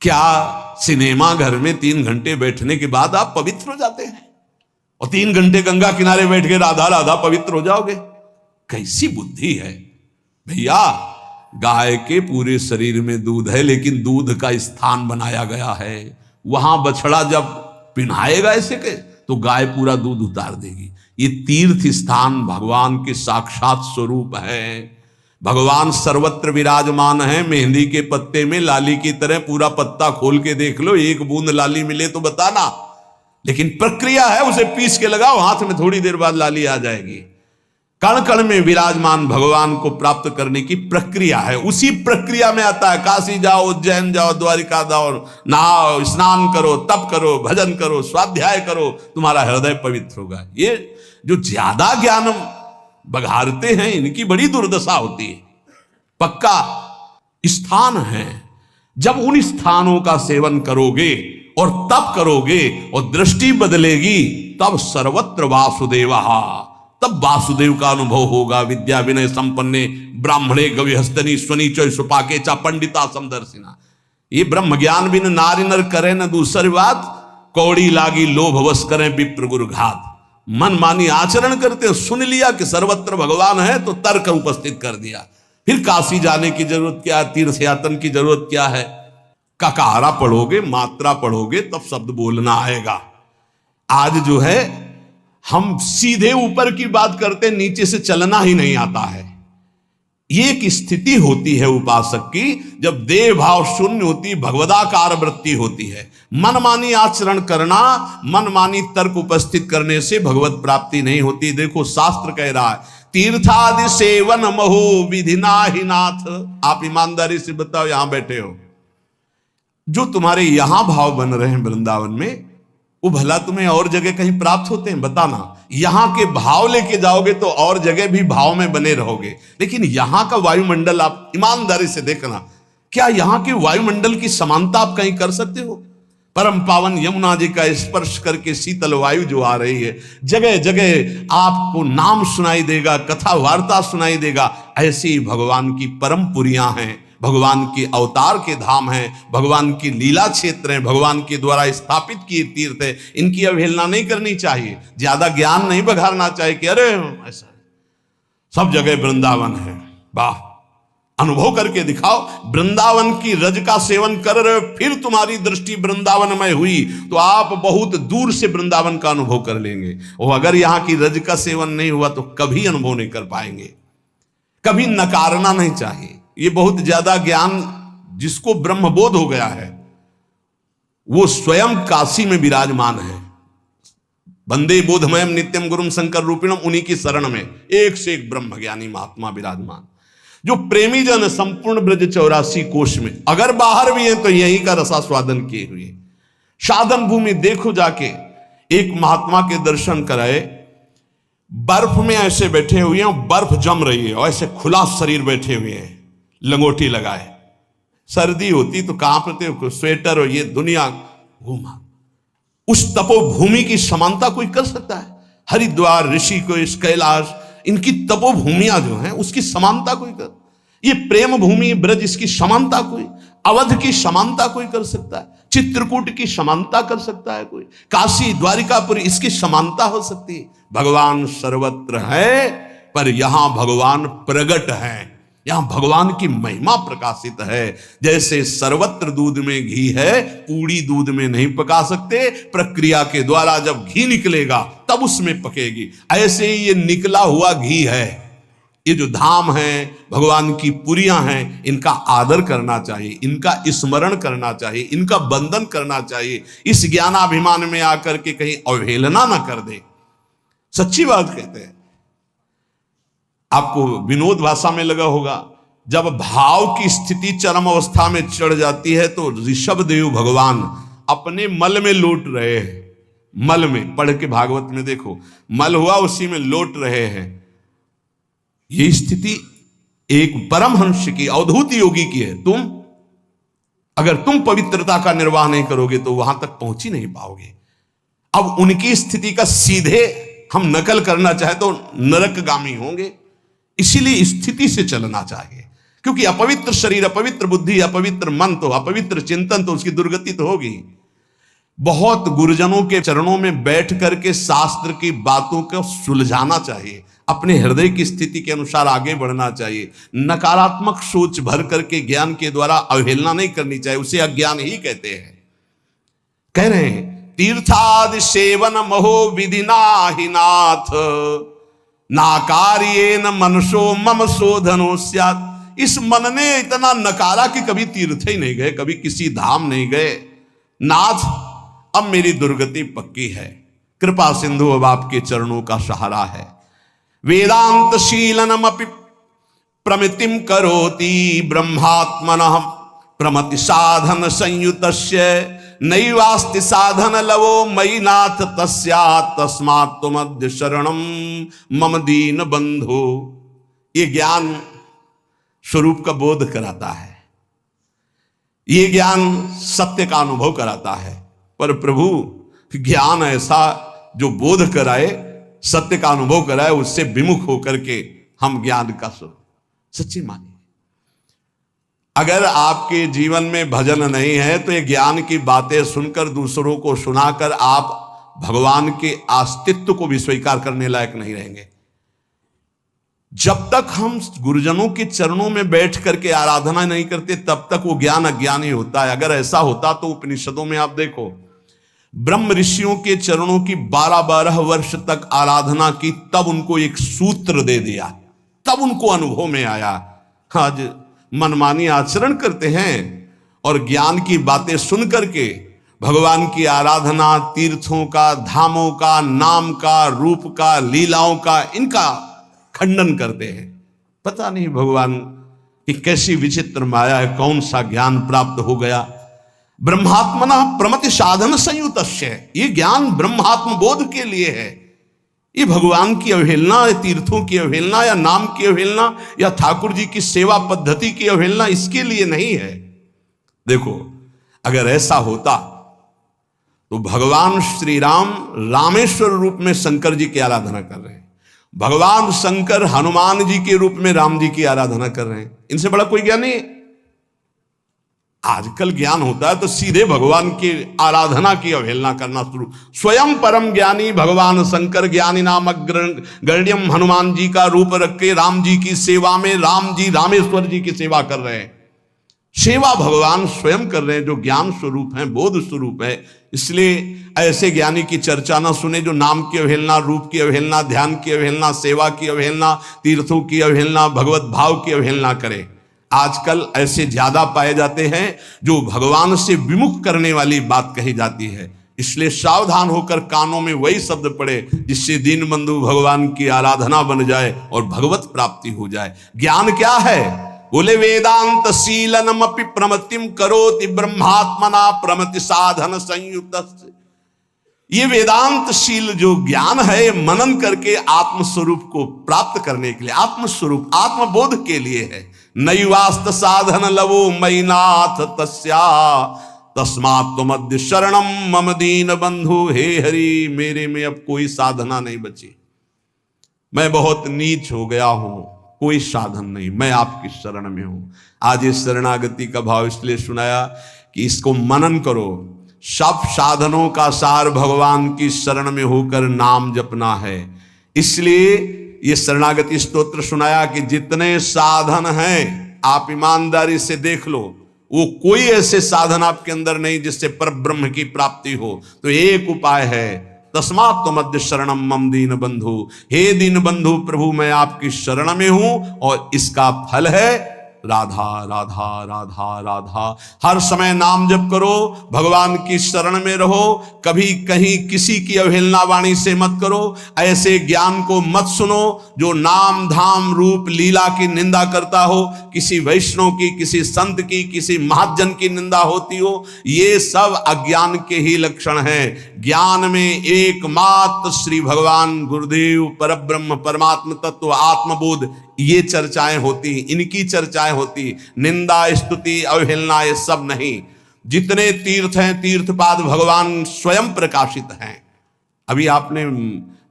क्या सिनेमा घर में 3 घंटे बैठने के बाद आप पवित्र हो जाते हैं और 3 घंटे गंगा किनारे बैठ के राधा राधा पवित्र हो जाओगे? कैसी बुद्धि है भैया। गाय के पूरे शरीर में दूध है, लेकिन दूध का स्थान बनाया गया है। वहां बछड़ा जब पिन्हाएगा ऐसे के तो गाय पूरा दूध उतार देगी। ये तीर्थ स्थान भगवान के साक्षात स्वरूप है। भगवान सर्वत्र विराजमान है। मेहंदी के पत्ते में लाली की तरह पूरा पत्ता खोल के देख लो, एक बूंद लाली मिले तो बताना। लेकिन प्रक्रिया है, उसे पीस के लगाओ हाथ में, थोड़ी देर बाद लाली आ जाएगी। कण कण में विराजमान भगवान को प्राप्त करने की प्रक्रिया है। उसी प्रक्रिया में आता है काशी जाओ, उज्जैन जाओ, द्वारिका जाओ, नहाओ, स्नान करो, तप करो, भजन करो, स्वाध्याय करो, तुम्हारा हृदय पवित्र होगा। ये जो ज्यादा ज्ञान बघारते हैं इनकी बड़ी दुर्दशा होती है। पक्का स्थान है, जब उन स्थानों का सेवन करोगे और तप करोगे और दृष्टि बदलेगी, तब सर्वत्र वासुदेवा, तब वासुदेव का अनुभव होगा। विद्या विनय संपन्ने ब्राह्मणे गविहस्तनी स्वनीचय सुपाके चा पंडिता समदर्शिना। ये ब्रह्म ज्ञान बिन नारी नर करे न दूसरी बात, कौड़ी लागी लोभ वश करें विप्र गुरु घात। मन मानी आचरण करते, सुन लिया कि सर्वत्र भगवान है तो तर्क उपस्थित कर दिया। फिर काशी जाने की जरूरत क्या, तीर्थ यातन की जरूरत क्या है? ककारा पढ़ोगे, मात्रा पढ़ोगे, तब शब्द बोलना आएगा। आज जो है हम सीधे ऊपर की बात करते, नीचे से चलना ही नहीं आता है। ये एक स्थिति होती है उपासक की, जब देह भाव शून्य होती, भगवदाकार वृत्ति होती है। मनमानी आचरण करना, मनमानी तर्क उपस्थित करने से भगवत प्राप्ति नहीं होती। देखो शास्त्र कह रहा है, तीर्थादि सेवन महो विधिना ही नाथ। आप ईमानदारी से बताओ, यहां बैठे हो, जो तुम्हारे यहां भाव बन रहे हैं वृंदावन में, वो भला तुम्हें और जगह कहीं प्राप्त होते हैं? बताना। यहां के भाव लेके जाओगे तो और जगह भी भाव में बने रहोगे। लेकिन यहां का वायुमंडल आप ईमानदारी से देखना, क्या यहां के वायुमंडल की समानता आप कहीं कर सकते हो? परम पावन यमुना जी का स्पर्श करके शीतल वायु जो आ रही है, जगह जगह आपको नाम सुनाई देगा, कथा वार्ता सुनाई देगा। ऐसी भगवान की परम पुरियां हैं, भगवान के अवतार के धाम हैं, भगवान की लीला क्षेत्र हैं, भगवान के द्वारा स्थापित किए तीर्थ है। इनकी अवहेलना नहीं करनी चाहिए। ज्यादा ज्ञान नहीं बघारना चाहिए कि अरे ऐसा सब जगह वृंदावन है। वाह, अनुभव करके दिखाओ। वृंदावन की रज का सेवन कर रहे हो, फिर तुम्हारी दृष्टि वृंदावन में हुई तो आप बहुत दूर से वृंदावन का अनुभव कर लेंगे। और अगर यहां की रज का सेवन नहीं हुआ तो कभी अनुभव नहीं कर पाएंगे। कभी नकारना नहीं चाहिए। ये बहुत ज्यादा ज्ञान जिसको ब्रह्मबोध हो गया है, वो स्वयं काशी में विराजमान है। वंदे बोधमयम नित्यम गुरुम शंकर रूपिणम, उन्हीं की शरण में एक से एक ब्रह्म ज्ञानी महात्मा विराजमान, जो प्रेमी जन संपूर्ण ब्रज 84 कोश में, अगर बाहर भी हैं तो यहीं का रसास्वादन किए हुए। साधन भूमि देखो जाके, एक महात्मा के दर्शन कराए, बर्फ में ऐसे बैठे हुए हैं, बर्फ जम रही है और ऐसे खुला शरीर बैठे हुए हैं, लंगोटी लगाए। सर्दी होती तो कांपते हो, स्वेटर और ये दुनिया घूमा। उस तपोभूमि की समानता कोई कर सकता है? हरिद्वार, ऋषिकेश, कैलाश, इनकी तपोभूमियां जो हैं उसकी समानता कोई कर? ये प्रेम भूमि ब्रज, इसकी समानता कोई? अवध की समानता कोई कर सकता है? चित्रकूट की समानता कर सकता है कोई? काशी, द्वारिकापुरी, इसकी समानता हो सकती है? भगवान सर्वत्र है, पर यहां भगवान प्रगट है, यहां भगवान की महिमा प्रकाशित है। जैसे सर्वत्र दूध में घी है, पूरी दूध में नहीं पका सकते, प्रक्रिया के द्वारा जब घी निकलेगा तब उसमें पकेगी। ऐसे ही ये निकला हुआ घी है। ये जो धाम है, भगवान की पुरियां हैं, इनका आदर करना चाहिए, इनका स्मरण करना चाहिए, इनका बंदन करना चाहिए। इस ज्ञानाभिमान में आकर के कहीं अवहेलना ना कर दे। सच्ची बात कहते हैं। आपको विनोद भाषा में लगा होगा, जब भाव की स्थिति चरम अवस्था में चढ़ जाती है तो ऋषभ देव भगवान अपने मल में लौट रहे हैं। मल में, पढ़ के भागवत में देखो, मल हुआ उसी में लौट रहे हैं। ये स्थिति एक परमहंस की, अवधूत योगी की है। अगर तुम पवित्रता का निर्वाह नहीं करोगे तो वहां तक पहुंच ही नहीं पाओगे। अब उनकी स्थिति का सीधे हम नकल करना चाहे तो नरकगामी होंगे। इसीलिए स्थिति से चलना चाहिए। क्योंकि अपवित्र शरीर, अपवित्र बुद्धि, अपवित्र मन, तो अपवित्र चिंतन, तो उसकी दुर्गति तो होगी। बहुत गुरुजनों के चरणों में बैठ करके शास्त्र की बातों को सुलझाना चाहिए, अपने हृदय की स्थिति के अनुसार आगे बढ़ना चाहिए। नकारात्मक सोच भर करके ज्ञान के द्वारा अवहेलना नहीं करनी चाहिए, उसे अज्ञान ही कहते हैं। कह रहे हैं तीर्थादि सेवन महो विधिना ही नाथ, नाकार्येन मनसो मम शोधनो स्यात्। इस मन ने इतना नकारा कि कभी तीर्थ ही नहीं गए, कभी किसी धाम नहीं गए। नाथ, अब मेरी दुर्गति पक्की है, कृपा सिंधु अब आपके चरणों का सहारा है। वेदांत शीलनमपि प्रमितिम करोति ब्रह्मात्मनः प्रमति साधन संयुतस्य नैवास्ति साधन लवो मयि नाथ तस्यात् तस्मात् त्वमद्य शरणं मम दीन बंधो। ये ज्ञान स्वरूप का बोध कराता है, ये ज्ञान सत्य का अनुभव कराता है। पर प्रभु ज्ञान ऐसा जो बोध कराए, सत्य का अनुभव कराए, उससे विमुख होकर के हम ज्ञान का सच्ची मानिए। अगर आपके जीवन में भजन नहीं है तो ये ज्ञान की बातें सुनकर, दूसरों को सुनाकर आप भगवान के अस्तित्व को भी स्वीकार करने लायक नहीं रहेंगे। जब तक हम गुरुजनों के चरणों में बैठ करके आराधना नहीं करते, तब तक वो ज्ञान अज्ञान ही होता है। अगर ऐसा होता तो उपनिषदों में आप देखो, ब्रह्म ऋषियों के चरणों की 12-12 वर्ष तक आराधना की, तब उनको एक सूत्र दे दिया, तब उनको अनुभव में आया। आज मनमानी आचरण करते हैं और ज्ञान की बातें सुन करके भगवान की आराधना, तीर्थों का, धामों का, नाम का, रूप का, लीलाओं का, इनका खंडन करते हैं। पता नहीं भगवान की कैसी विचित्र माया है, कौन सा ज्ञान प्राप्त हो गया। ब्रह्मात्मना प्रमति साधन संयुतस्य, ये ज्ञान ब्रह्मात्म बोध के लिए है। ये भगवान की अवहेलना, तीर्थों की अवहेलना, या नाम की अवहेलना, या ठाकुर जी की सेवा पद्धति की अवहेलना, इसके लिए नहीं है। देखो, अगर ऐसा होता तो भगवान श्री राम रामेश्वर रूप में शंकर जी की आराधना कर रहे हैं, भगवान शंकर हनुमान जी के रूप में राम जी की आराधना कर रहे हैं। इनसे बड़ा कोई ज्ञान नहीं है। आजकल ज्ञान होता है तो सीधे भगवान की आराधना की अवहेलना करना शुरू। स्वयं परम ज्ञानी भगवान शंकर ज्ञानी नामक गण्यम हनुमान जी का रूप रख के राम जी की सेवा में राम जी रामेश्वर जी की सेवा कर रहे हैं। सेवा भगवान स्वयं कर रहे हैं, जो ज्ञान स्वरूप है, बोध स्वरूप है। इसलिए ऐसे ज्ञानी की चर्चा ना सुने जो नाम की अवहेलना, रूप की अवहेलना, ध्यान की अवहेलना, सेवा की अवहेलना, तीर्थों की अवहेलना, भगवत भाव की अवहेलना करे। आजकल ऐसे ज्यादा पाए जाते हैं जो भगवान से विमुख करने वाली बात कही जाती है। इसलिए सावधान होकर कानों में वही शब्द पड़े जिससे दीन बंधु भगवान की आराधना बन जाए और भगवत प्राप्ति हो जाए। ज्ञान क्या है? बोले वेदांत शीलनमपि प्रमतिम करोति ब्रह्मात्मना प्रमति साधन संयुक्त। ये वेदांत शील जो ज्ञान है, मनन करके आत्मस्वरूप को प्राप्त करने के लिए, आत्मस्वरूप आत्मबोध के लिए है। नैवास्त साधन लवो मयि नाथ तस्या तस्मात् त्वमद्य शरणम मम दीन बंधु। हे हरि, मेरे में अब कोई साधना नहीं बची, मैं बहुत नीच हो गया हूं, कोई साधन नहीं, मैं आपकी शरण में हूं। आज इस शरणागति का भाव इसलिए सुनाया कि इसको मनन करो। सब साधनों का सार भगवान की शरण में होकर नाम जपना है। इसलिए ये शरणागति स्तोत्र सुनाया कि जितने साधन हैं आप ईमानदारी से देख लो, वो कोई ऐसे साधन आपके अंदर नहीं जिससे परब्रह्म की प्राप्ति हो। तो एक उपाय है, तस्मात् त्वमद्य शरणम मम दीन बंधु। हे दीन बंधु प्रभु, मैं आपकी शरण में हूं और इसका फल है राधा राधा राधा राधा। हर समय नाम जप करो, भगवान की शरण में रहो, कभी कहीं किसी की अवहेलना वाणी से मत करो। ऐसे ज्ञान को मत सुनो जो नाम धाम रूप लीला की निंदा करता हो, किसी वैष्णव की, किसी संत की, किसी महाजन की निंदा होती हो। ये सब अज्ञान के ही लक्षण हैं। ज्ञान में एकमात्र श्री भगवान गुरुदेव परब्रह्म परमात्म तत्व आत्मबोध, ये चर्चाएं होती, इनकी चर्चाएं होती। निंदा स्तुति अवहेलना ये सब नहीं। जितने तीर्थ हैं, तीर्थपाद भगवान स्वयं प्रकाशित हैं। अभी आपने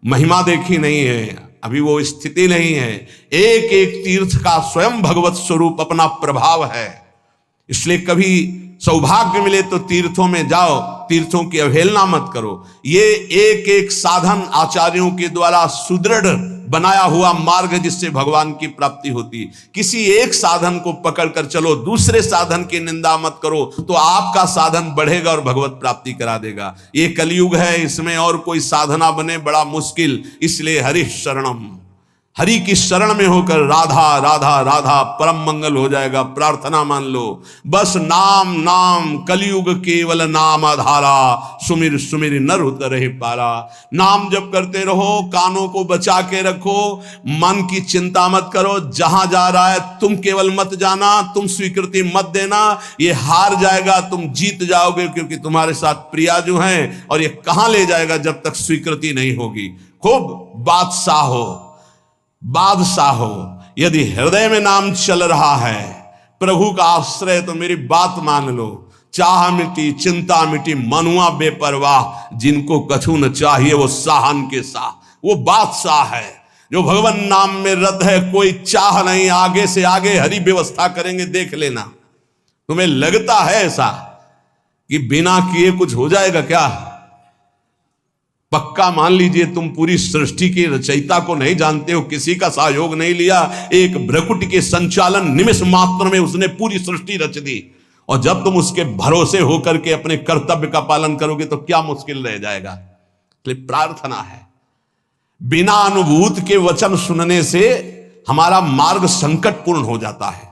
महिमा देखी नहीं है, अभी वो स्थिति नहीं है। एक एक तीर्थ का स्वयं भगवत स्वरूप अपना प्रभाव है। इसलिए कभी सौभाग्य मिले तो तीर्थों में जाओ, तीर्थों की अवहेलना मत करो। ये एक एक साधन आचार्यों के द्वारा सुदृढ़ बनाया हुआ मार्ग है जिससे भगवान की प्राप्ति होती। किसी एक साधन को पकड़कर चलो, दूसरे साधन की निंदा मत करो, तो आपका साधन बढ़ेगा और भगवत प्राप्ति करा देगा। ये कलयुग है, इसमें और कोई साधना बने बड़ा मुश्किल। इसलिए हरि शरणम, हरि की शरण में होकर राधा राधा राधा परम मंगल हो जाएगा। प्रार्थना मान लो, बस नाम नाम कलयुग केवल नाम आधारा, सुमिर सुमिर नर उतरहि पारा। नाम जप करते रहो, कानों को बचा के रखो, मन की चिंता मत करो। जहां जा रहा है तुम केवल मत जाना, तुम स्वीकृति मत देना। ये हार जाएगा, तुम जीत जाओगे, क्योंकि तुम्हारे साथ प्रिया जो है। और ये कहां ले जाएगा जब तक स्वीकृति नहीं होगी। खूब बादशाह हो, बादशाह हो, यदि हृदय में नाम चल रहा है, प्रभु का आश्रय, तो मेरी बात मान लो। चाह मिटी चिंता मिटी, मनुआ बेपरवाह, जिनको कछु न चाहिए वो साहन के साह। वो बादशाह है जो भगवान नाम में रत है। कोई चाह नहीं, आगे से आगे हरि व्यवस्था करेंगे, देख लेना। तुम्हें लगता है ऐसा कि बिना किए कुछ हो जाएगा क्या? पक्का मान लीजिए, तुम पूरी सृष्टि की रचयिता को नहीं जानते हो, किसी का सहयोग नहीं लिया, एक भ्रकुटी के संचालन निमिष मात्र में उसने पूरी सृष्टि रच दी। और जब तुम उसके भरोसे होकर के अपने कर्तव्य का पालन करोगे तो क्या मुश्किल रह जाएगा। इसलिए प्रार्थना है, बिना अनुभूत के वचन सुनने से हमारा मार्ग संकटपूर्ण हो जाता है।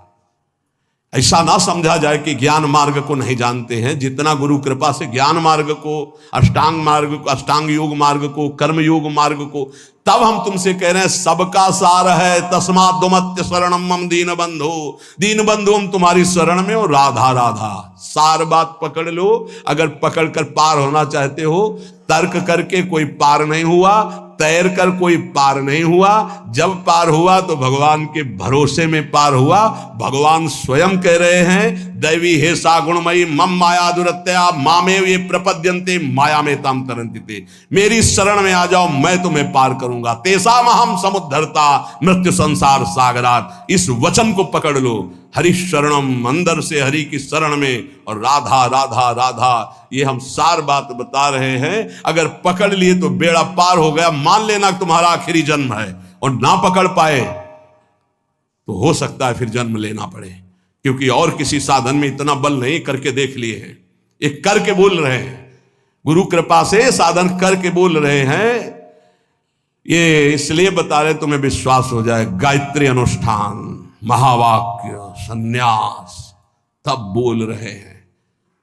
ऐसा ना समझा जाए कि ज्ञान मार्ग को नहीं जानते हैं। जितना गुरु कृपा से ज्ञान मार्ग को, अष्टांग मार्ग को, अष्टांग योग मार्ग को, कर्म योग मार्ग को, तब हम तुमसे कह रहे हैं सबका सार है। तस्मात् दुमत्य शरणम मम दीन बंधु, दीन बंधु हम तुम्हारी शरण में हो। राधा राधा, सार बात पकड़ लो। अगर पकड़ कर पार होना चाहते हो, तर्क करके कोई पार नहीं हुआ, तैर कर कोई पार नहीं हुआ। जब पार हुआ तो भगवान के भरोसे में पार हुआ। भगवान स्वयं कह रहे हैं, दैवी हे सा गुणमयी मम माया दुरत्या मामेव ये प्रपद्यन्ते माया में ताम तरन्ति ते। मेरी शरण में आ जाओ, मैं तुम्हें पार करूंगा। तेसाम अहम समुद्धरता मृत्यु संसार सागरात। इस वचन को पकड़ लो, हरि शरणम, अंदर से हरि की शरण में। और राधा राधा राधा, ये हम सार बात बता रहे हैं। अगर पकड़ लिए तो बेड़ा पार हो गया। मान लेना तुम्हारा आखिरी जन्म है, और ना पकड़ पाए तो हो सकता है फिर जन्म लेना पड़े, क्योंकि और किसी साधन में इतना बल नहीं। करके देख लिए हैं, एक करके बोल रहे हैं, गुरु कृपा से साधन करके बोल रहे हैं। ये इसलिए बता रहे तुम्हें विश्वास हो जाए। गायत्री अनुष्ठान, महावाक्य, सन्यास, तब बोल रहे हैं।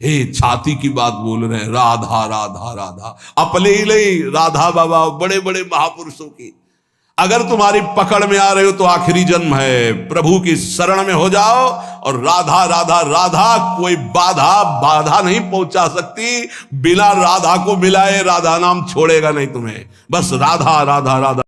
हे छाती की बात बोल रहे हैं, राधा राधा राधा। अपने ही नहीं, राधा बाबा बड़े बड़े महापुरुषों की। अगर तुम्हारी पकड़ में आ रहे हो तो आखिरी जन्म है। प्रभु की शरण में हो जाओ, और राधा राधा राधा, कोई बाधा नहीं पहुंचा सकती। बिना राधा को मिलाए राधा नाम छोड़ेगा नहीं तुम्हें। बस राधा राधा राधा।